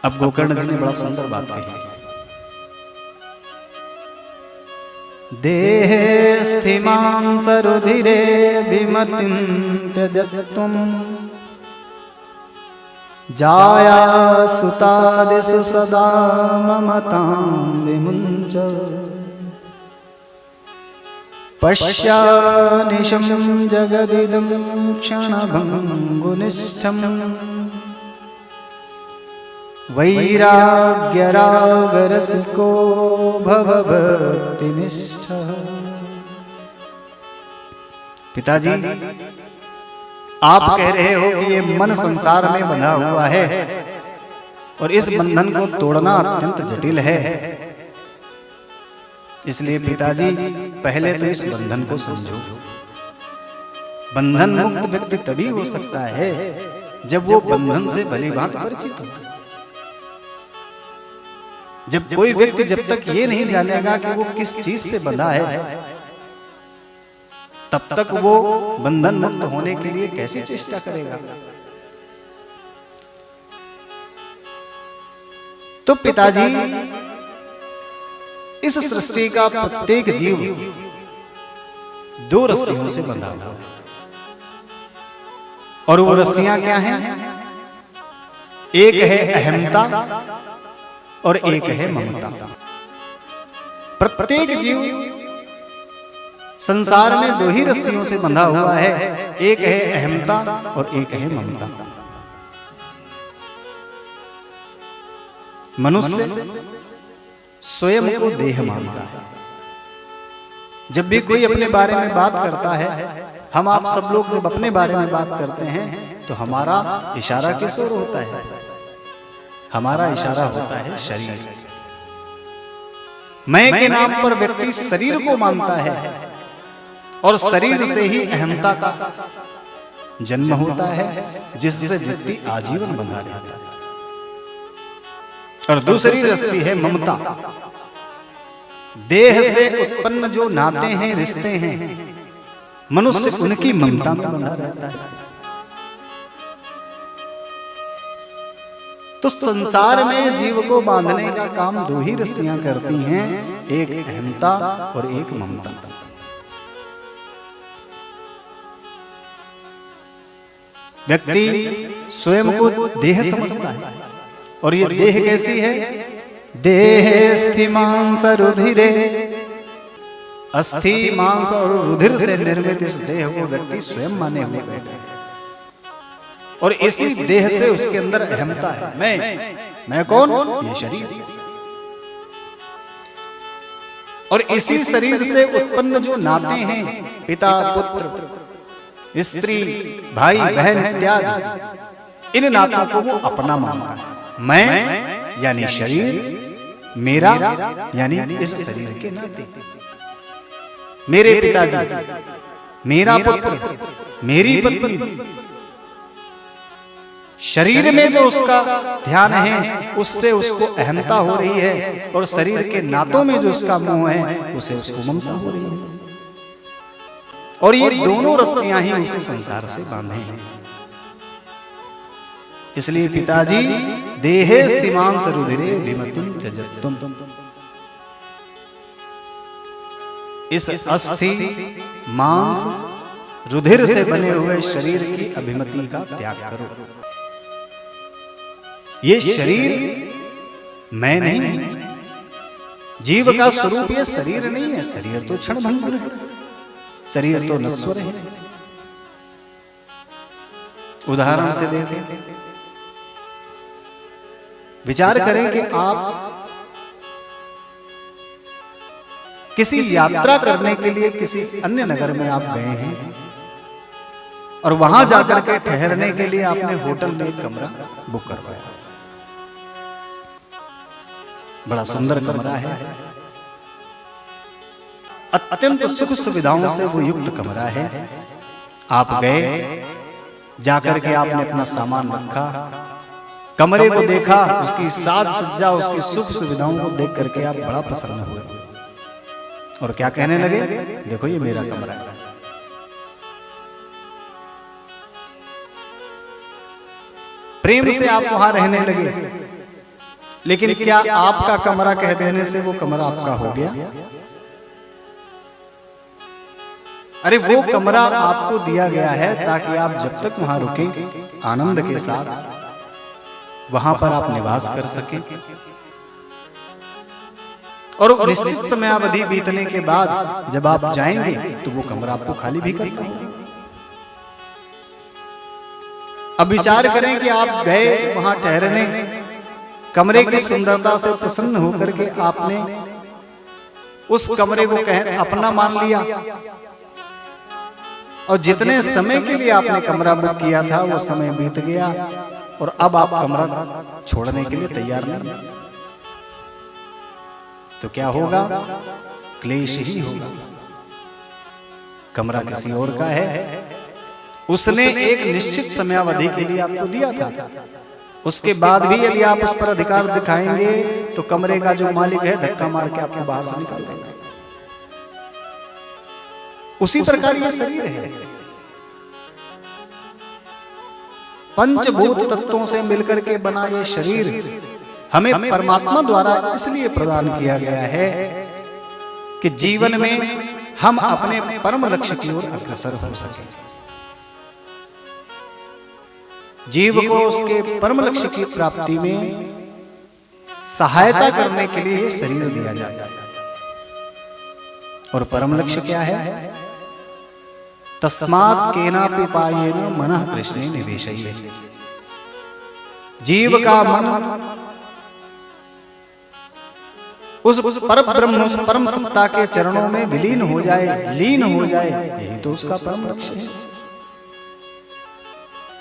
अब गोकर्ण जी ने बड़ा सुंदर बात कही। देहे स्थिमां सरुधिरे विमतिं त्यजत्वं जाया सुतादिषु सदा ममतां विमुञ्च पश्यानिशं जगदिदं क्षणभङ्गुनिष्ठम् वैराग्यरागरसिको भवभक्तिनिष्ठः। पिताजी, आप कह रहे हो कि ये मन संसार में बंधा हुआ है और इस बंधन को तोड़ना अत्यंत जटिल है। इसलिए पिताजी, पहले तो इस बंधन को समझो। बंधन मुक्त व्यक्ति तभी हो सकता है जब वो बंधन से भली भांति परिचित हो। जब कोई व्यक्ति जब तक ये नहीं जानेगा कि वो किस चीज से बंधा है, तब तक वो बंधन मुक्त होने के लिए कैसे चेष्टा करेगा। तो पिताजी, इस सृष्टि का प्रत्येक जीव दो रस्सियों से बंधा हुआ है। और वो रस्सियां क्या हैं? एक है अहमता और एक है ममता। प्रत्येक जीव संसार में दो ही रस्सियों से बंधा हुआ है, एक है अहमता और एक है ममता। मनुष्य स्वयं को देह मानता है। जब भी कोई अपने बारे में बात करता है, हम आप सब लोग जब अपने बारे में बात करते हैं तो हमारा इशारा किस ओर होता है? हमारा इशारा होता है शरीर। मैं के नाम पर व्यक्ति शरीर को मानता है और शरीर से ही अहमता का जन्म होता है, जिससे व्यक्ति आजीवन बंधा रहता है। और दूसरी रस्सी है ममता। देह से उत्पन्न जो नाते हैं, रिश्ते हैं, मनुष्य उनकी ममता में बंधा रहता है। तो संसार में जीव को बांधने का काम दो ही रस्सियां करती हैं, एक अहमता और एक ममता। व्यक्ति स्वयं को देह समझता है और ये देह कैसी है? देह अस्थि मांस रुधिरे। अस्थि मांस और रुधिर से निर्मित इस देह को व्यक्ति स्वयं माने हुए बैठे हैं और इसी देह से उसके अंदर अहमता है। मैं कौन? ये शरीर। और इसी शरीर से उत्पन्न जो नाते हैं, पिता पुत्र, स्त्री, भाई बहन इत्यादि, इन नातों को वो अपना मानता है। मैं यानी शरीर, मेरा यानी इस शरीर के नाते, मेरे पिताजी, मेरा पुत्र, मेरी पत्नी। शरीर में जो उसका ध्यान है, उससे उसको अहमता हो रही है और शरीर के नातों में जो उसका मोह है, उसे उसको ममता हो रही है। और ये दोनों रस्सियां ही उसे संसार से बांधे हैं। इसलिए पिताजी, देहे स्थिमां सरुधिरे विमतिं त्यजत्वम्। इस अस्थि मांस रुधिर से बने हुए शरीर की अभिमति का त्याग करो। ये शरीर मैं नहीं, जीव का स्वरूप ये शरीर नहीं है। शरीर तो क्षणभंगुर है, शरीर तो नश्वर है। उदाहरण से देखें, विचार करें कि आप किसी यात्रा करने के लिए किसी अन्य नगर में आप गए हैं और वहां जाकर के ठहरने के लिए आपने होटल में एक कमरा बुक करवाया। बड़ा सुंदर कमरा है, अत्यंत सुख सुविधाओं से वो युक्त कमरा है। आप गए, जाकर के आपने अपना सामान रखा, कमरे को देखा, उसकी साज सज्जा, उसकी सुख सुविधाओं को देख करके आप बड़ा प्रसन्न हुए और क्या कहने लगे? देखो ये मेरा कमरा है। प्रेम से आप वहां रहने लगे, लेकिन क्या आपका कमरा कह देने से वो कमरा आपका हो गया? अरे वो कमरा आपको दिया गया है ताकि आप जब तक वहां रुके आनंद के साथ वहां पर आप निवास कर सकें, और निश्चित समयावधि बीतने के बाद जब आप जाएंगे तो वो कमरा आपको खाली भी करना होगा। अब विचार करें कि आप गए वहां ठहरने, कमरे की सुंदरता से प्रसन्न होकर के आपने उस कमरे को अपना मान लिया, और जितने समय के लिए आपने कमरा बुक किया था वो समय बीत गया, और अब आप कमरा छोड़ने के लिए तैयार नहीं, तो क्या होगा? क्लेश ही होगा। कमरा किसी और का है, उसने एक निश्चित समयावधि के लिए आपको दिया था, उसके बाद भी यदि आप उस पर अधिकार दिखाएंगे तो कमरे का जो मालिक है धक्का मार के आपको बाहर से निकाल देगा। उसी प्रकार ये शरीर है, पंचभूत तत्वों से मिलकर के बना ये शरीर हमें परमात्मा द्वारा इसलिए प्रदान किया गया है कि जीवन में हम अपने परम लक्ष्य की ओर अग्रसर हो सके, जीव को उसके परम लक्ष्य की प्राप्ति में सहायता करने के लिए ये शरीर दिया जाता है। और परम लक्ष्य क्या है? तस्मात् केनापि पायेन मनः कृष्णे निवेशयेत्। जीव का मन उस पर ब्रह्म, उस परम सत्ता के चरणों में विलीन हो जाए, लीन हो जाए, यही तो उसका परम लक्ष्य है।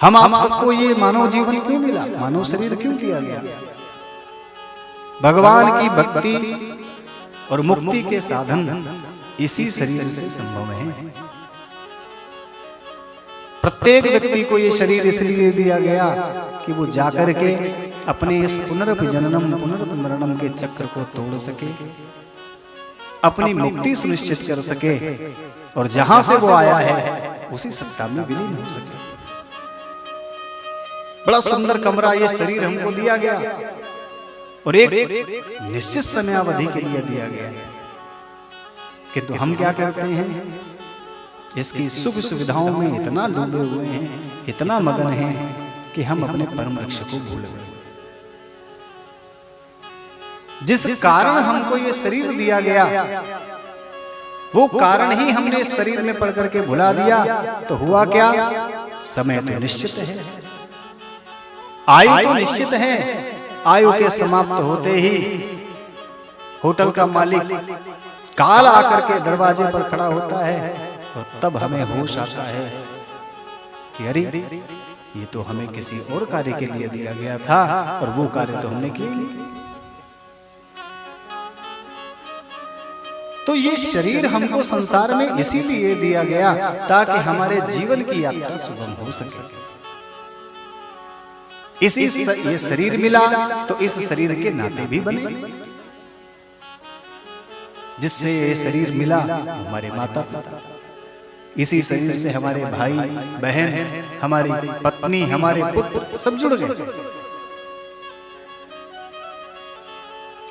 हम आप सबको ये मानव जीवन क्यों मिला, मानव शरीर क्यों दिया गया? भगवान की भक्ति और मुक्ति के साधन इसी शरीर से संभव है। प्रत्येक व्यक्ति को ये शरीर इसलिए दिया गया कि वो जाकर के अपने इस पुनर्जननम पुनर्मरणम के चक्र को तोड़ सके, अपनी मुक्ति सुनिश्चित कर सके, और जहां से वो आया है उसी सत्ता में विलीन हो सके। बड़ा सुंदर कमरा ये शरीर हमको दिया गया, और एक निश्चित समयावधि के लिए दिया गया है। किंतु हम क्या करते हैं? इसकी सुख सुविधाओं में इतना डूबे हुए हैं, इतना मगन हैं कि हम अपने परम लक्ष्य को भूल गए। जिस कारण हमको ये शरीर दिया गया वो कारण ही हमने इस शरीर में पढ़ करके भुला दिया, तो हुआ क्या? समय तो निश्चित है, आयु तो निश्चित है, आयु के समाप्त होते ही होटल का मालिक काल आकर के दरवाजे पर खड़ा होता है, और तब हमें होश आता है कि अरे ये तो हमें किसी और कार्य के लिए दिया गया था, और वो कार्य तो हमने किया नहीं। तो ये शरीर हमको संसार में इसीलिए दिया गया ताकि हमारे जीवन की यात्रा सुगम हो सके। ये शरीर मिला तो इस शरीर के नाते भी बने। जिससे ये शरीर मिला हमारे माता पिता, इसी शरीर से हमारे भाई बहन, हमारी पत्नी, हमारे पुत्र सब जुड़ गए,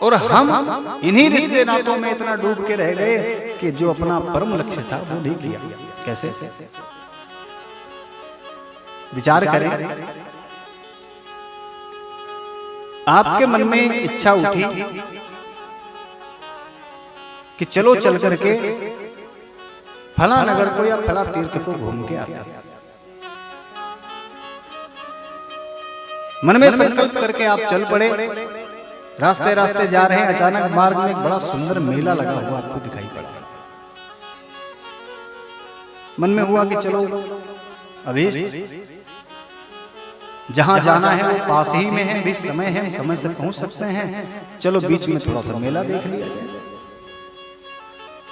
और हम इन्हीं रिश्ते नातों में इतना डूब के रह गए कि जो अपना परम लक्ष्य था वो नहीं किया। कैसे? विचार करें, आपके मन में इच्छा उठी कि चलो चल करके फला नगर को या फला तीर्थ को घूम के आते हैं। मन में संकल्प करके आप चल पड़े, रास्ते रास्ते जा रहे हैं, अचानक मार्ग में एक बड़ा सुंदर मेला लगा हुआ आपको दिखाई पड़ा। मन में हुआ कि चलो अभी जहां जाना है वो पास ही में है, भी समय है, समय से पहुंच सकते हैं, चलो बीच में थोड़ा सा मेला देख लिया जाए।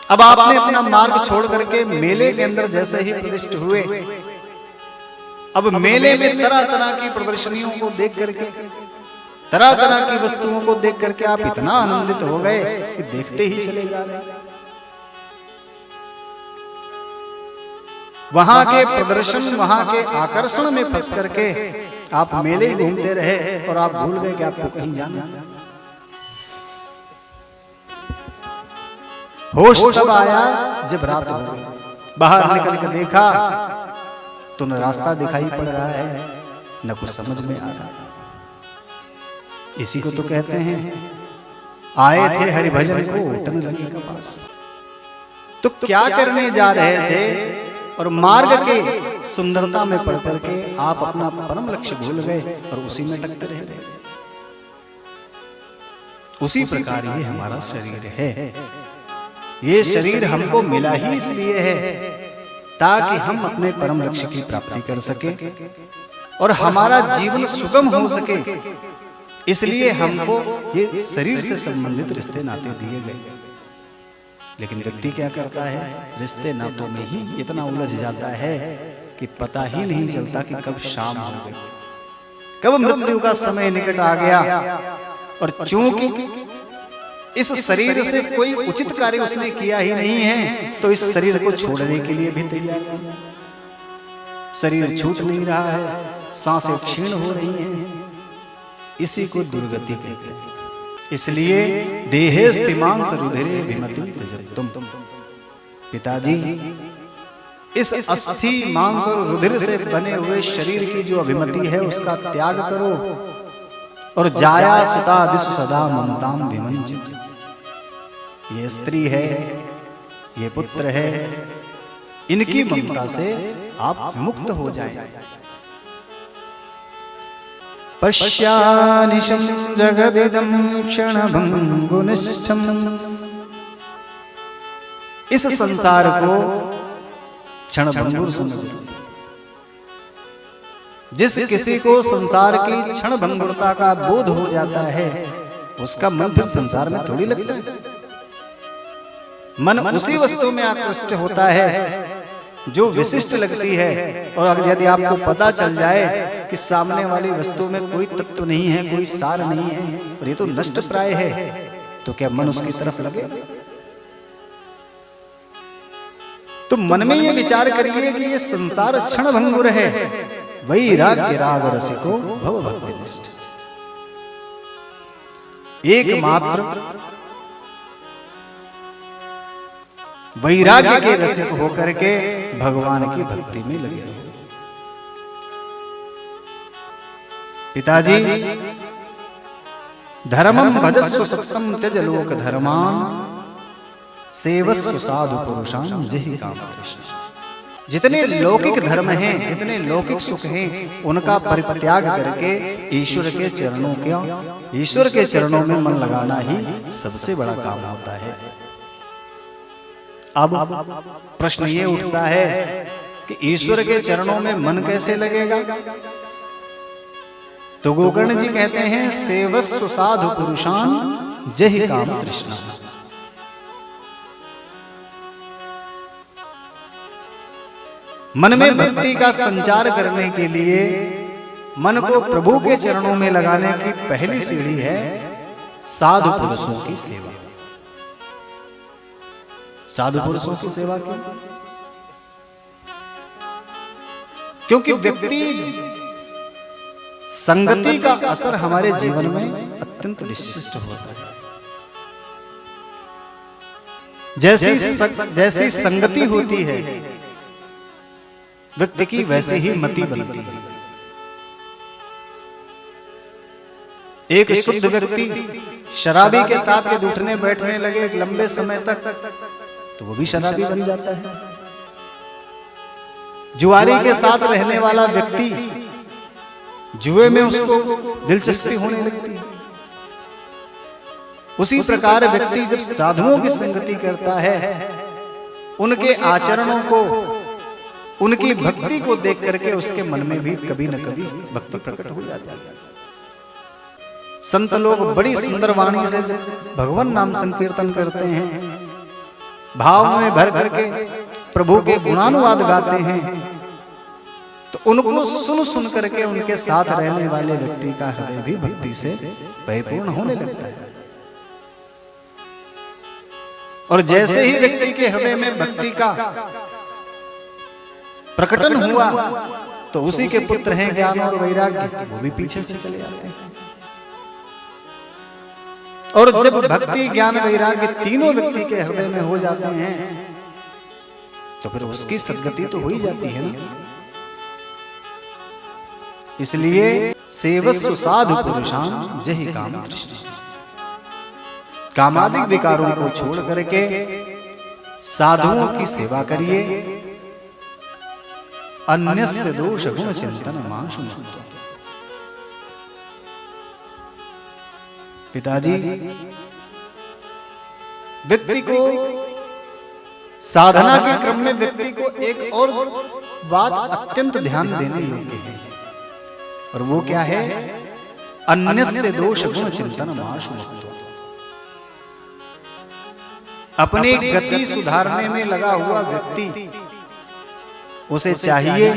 अब आपने अपना मार्ग छोड़ करके मेले के अंदर जैसे ही प्रविष्ट हुए, अब मेले में तरह तरह की प्रदर्शनियों को देख करके, तरह तरह की वस्तुओं को देख करके आप इतना आनंदित हो गए कि देखते ही चले जा रहे। वहां के प्रदर्शन, वहां के आकर्षण में फंस करके आप मेले घूमते रहे और आप भूल गए कि आपको कहीं जाना है। होश तब आया जब रात हो गई। बाहर निकल कर देखा तो न रास्ता दिखाई पड़ रहा है न कुछ समझ में आ रहा। इसी को तो कहते हैं आए थे हरिभजन को उठन लगे कपास। तो क्या करने जा रहे थे और मार्ग के सुंदरता में पड़ करके आप अपना परम लक्ष्य भूल गए और उसी में टकते रह गए। उसी प्रकार ये हमारा शरीर है। ये शरीर हमको मिला ही इसलिए है ताकि हम अपने परम लक्ष्य की प्राप्ति कर सके और हमारा जीवन सुगम हो सके। इसलिए हमको ये शरीर से संबंधित रिश्ते नाते दिए गए। लेकिन व्यक्ति क्या करता है, रिश्ते नातों में ही इतना उलझ जाता है कि पता ही नहीं चलता कि कब शाम हो गई, कब मृत्यु का समय निकट आ गया। और चूंकि इस शरीर से कोई उचित कार्य उसने किया ही नहीं है तो इस शरीर को छोड़ने के लिए भी तैयार नहीं। शरीर छूट नहीं रहा है, सांसें क्षीण हो रही हैं। इसी को दुर्गति कहते हैं। इसलिए देहेस्तिमांस रुधिरे विमति त्यजतुम। पिताजी, इस अस्थि मांस और रुधिर से बने हुए शरीर की जो अभिमति है उसका त्याग करो और जाया सुता दिशु सदा ममताम विमंचित। ये स्त्री है, ये पुत्र है, इनकी ममता से आप विमुक्त हो जाएं। पश्यानिशं जगदिदं क्षणभंगुनिष्ठम्। इस संसार को क्षणभंगुर समझो। जिस किसी को संसार की क्षणभंगुरता का बोध हो जाता है उसका मन फिर संसार में थोड़ी लगता है। मन उसी वस्तु में आकृष्ट होता है जो विशिष्ट लगती है। और यदि आपको पता चल जाए कि सामने वाली वस्तु में कोई तत्व नहीं है, कोई सार नहीं है और ये तो नष्ट प्राय है, तो क्या मन उसकी तरफ लगे? तो मन में ये विचार करिए कि ये संसार क्षणभंगुर है। वैराग्य राग रसिको भव भक्तिनिष्ठ। एकमात्र वैराग्य के रसिक होकर के भगवान की भक्ति में लगे रहो। पिताजी, धर्मम भजस्व सत्यम त्यज लोक धर्मान सेवस्व साधु पुरुषान जहि काम कृष्ण। जितने लौकिक धर्म हैं, जितने लौकिक सुख हैं, उनका परित्याग करके ईश्वर के चरणों में मन लगाना ही सबसे बड़ा काम होता है। अब प्रश्न ये उठता है कि ईश्वर के चरणों में मन कैसे लगेगा? तो गोकर्ण जी कहते हैं सेवस्व साधु पुरुषान जहि काम तृष्णा। मन में भक्ति का संचार करने के लिए मन को प्रभु के चरणों में लगाने की पहली सीढ़ी है साधु पुरुषों की सेवा। साधु पुरुषों की सेवा क्यों? क्योंकि व्यक्ति संगति का असर हमारे जीवन में अत्यंत विशिष्ट होता है। जैसी संगति होती है व्यक्ति की वैसे ही मति बनती है। एक शुद्ध व्यक्ति शराबी के साथ यदि उठने बैठने लगे लंबे समय तक तो वो भी शराबी बन जाता है। जुआरी के साथ रहने वाला व्यक्ति जुए में उसको दिलचस्पी होने लगती है। उसी प्रकार व्यक्ति जब साधुओं की संगति करता है उनके आचरणों को, उनकी भक्ति को देख करके उसके मन में भी कभी न कभी भक्ति प्रकट हो जाती है। संत लोग बड़ी सुंदर वाणी से भगवान नाम संकीर्तन करते हैं, भाव में भर भर के प्रभु के गुणानुवाद गाते हैं, तो उनको सुन सुन करके उनके साथ रहने वाले व्यक्ति का हृदय भी भक्ति से परिपूर्ण होने लगता है। और जैसे ही व्यक्ति के हृदय में भक्ति का प्रकटन हुआ तो उसी के पुत्र हैं ज्ञान और वैराग्य, वो भी पीछे से चले जाते हैं। और जब भक्ति ज्ञान वैराग्य तीनों व्यक्ति के हृदय में हो जाते हैं तो फिर उसकी सद्गति तो हो ही जाती है ना। इसलिए सेवस्व साधु पुरुषान जहि काम कृष्ण, कामादिक विकारों को छोड़ करके साधुओं की सेवा करिए। अन्यस्य दोष गुण चिंतन माशु मत्वा। पिताजी, व्यक्ति को साधना के क्रम में व्यक्ति को एक और बात अत्यंत ध्यान देने योग्य है, और वो क्या है? अन्यस्य दोष गुण चिंतन माशु मत्वा। अपनी गति सुधारने में लगा हुआ व्यक्ति, उसे चाहिए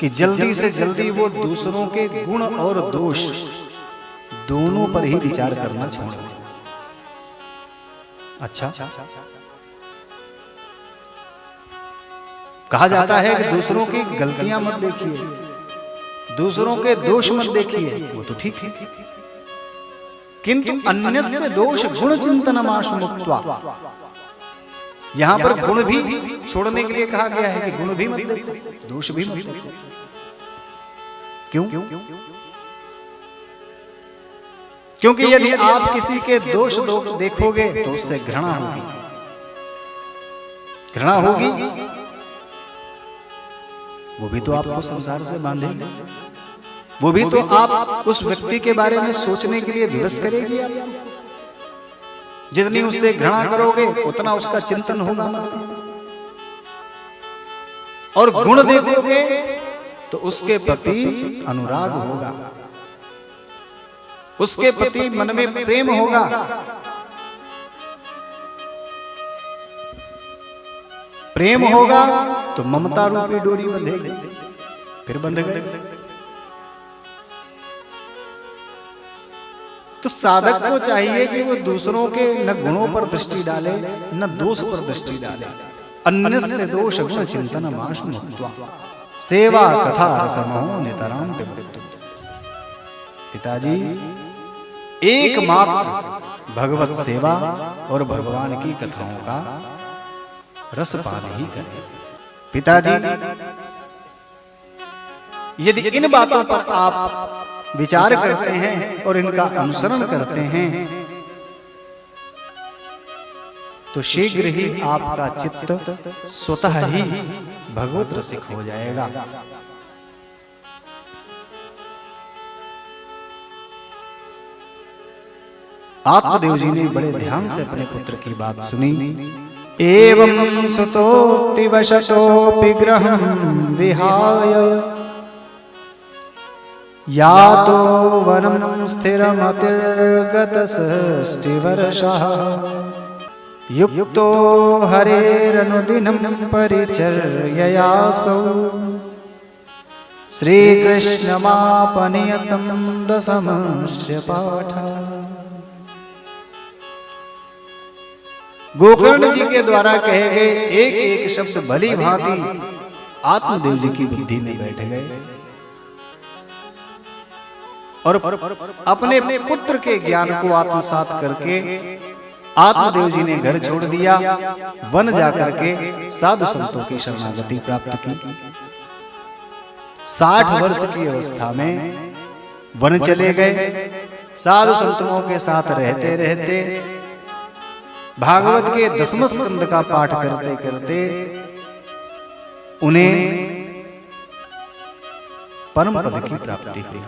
कि जल्दी से जल्दी वो दूसरों के गुण और दोष दोनों पर ही विचार करना छोड़ दे। अच्छा, कहा जाता है कि दूसरों की गलतियां मत देखिए, दूसरों के दोष मत देखिए, वो तो ठीक है, किंतु अन्यस्य दोष गुण चिंतनमाशु मुक्त्वा। यहां पर गुण भी छोड़ने के लिए कहा गया है कि गुण भी मत देखो, दोष भी मत देखो। क्यों? क्योंकि यदि आप किसी के दोष देखोगे तो उससे घृणा होगी, घृणा होगी, वो भी तो आपको संसार से बांधेगा, वो भी तो आप उस व्यक्ति के बारे में सोचने के लिए विवश करेगी। आप जितनी उससे घृणा करोगे उतना उसका चिंतन होगा, और गुण देखोगे तो उसके प्रति अनुराग होगा, उसके प्रति मन में प्रेम होगा। प्रेम होगा तो ममता रूपी डोरी बंधेगी, फिर बंध गए। तो साधक को चाहिए कि वो दूसरों के न गुणों पर दृष्टि डाले न दोष पर दृष्टि डाले। अन्यस्य दोष गुण चिंतन माशु मुक्त्वा सेवा कथा रसमो नितराम पिबन्तु। पिताजी, एकमात्र भगवत सेवा और भगवान की कथाओं का रसपान ही करें। पिताजी, यदि इन बातों पर आप विचार करते हैं और इनका अनुसरण करते हैं तो शीघ्र ही आपका चित्त स्वतः ही भगवत रसिक हो जाएगा। आत्मदेव जी ने बड़े ध्यान से अपने पुत्र की बात सुनी। एवं सुतोक्ति वशतोपि गृहं विहाय यातो वनं स्थिरमतिर्गत षष्टिवर्षः युक्तो हरेरनुदिनं परिचर्ययासौ श्रीकृष्णमापनियतं दशमस्य पाठः। गोकर्ण जी के द्वारा कहे गए एक एक शब्द भली भांति आत्मदेव जी की बुद्धि में बैठ गए और अपने पुत्र के ज्ञान को आत्मसात करके आत्मदेव जी ने घर छोड़ दिया, वन जाकर के साधु संतों की शरणागति प्राप्त की। 60 वर्ष की अवस्था में वन चले गए। साधु संतों के साथ रहते रहते भागवत के 10वें स्कंद का पाठ करते करते उन्हें परम पद की प्राप्ति हुई।